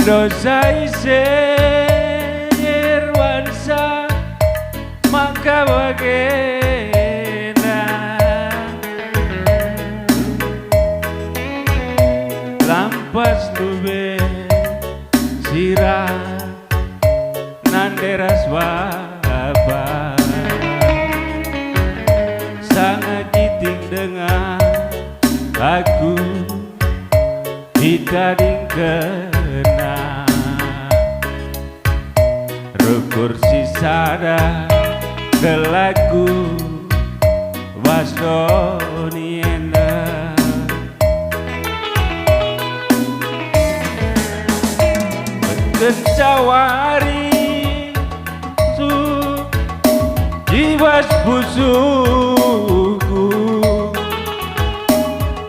dosa isir wansa maka bagena lampas nube sirah nanderas wabah sangat jiting dengan lagu kita dingkena rukur sisada ke lagu wasoniena kencawari su jiwas busuku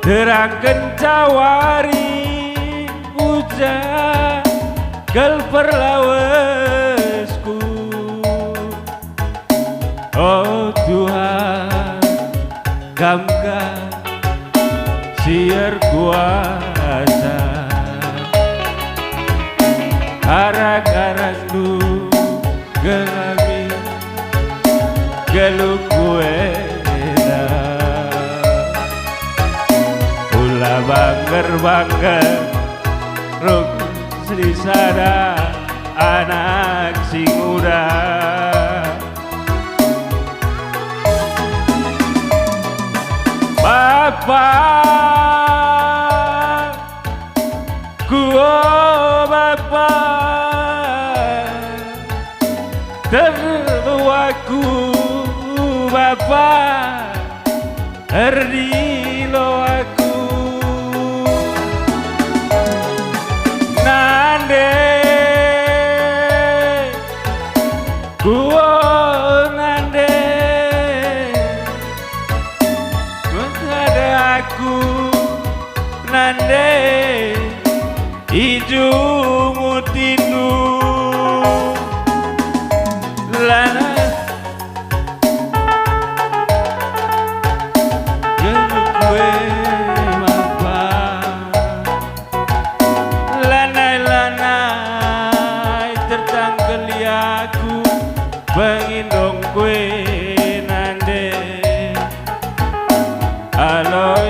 terang kencawari ujar kel perlawesku oh Tuhan kamka siar kuasa karang-karang lu gelami geluk kuena ula bangger ruk srisada anak sing muda Bapak Bapak terluaku Bapak erdilo aku nande nande ada aku nande ijumu tinu lana geluk kue mapa lanai tertanggali aku pengindong kue nande halo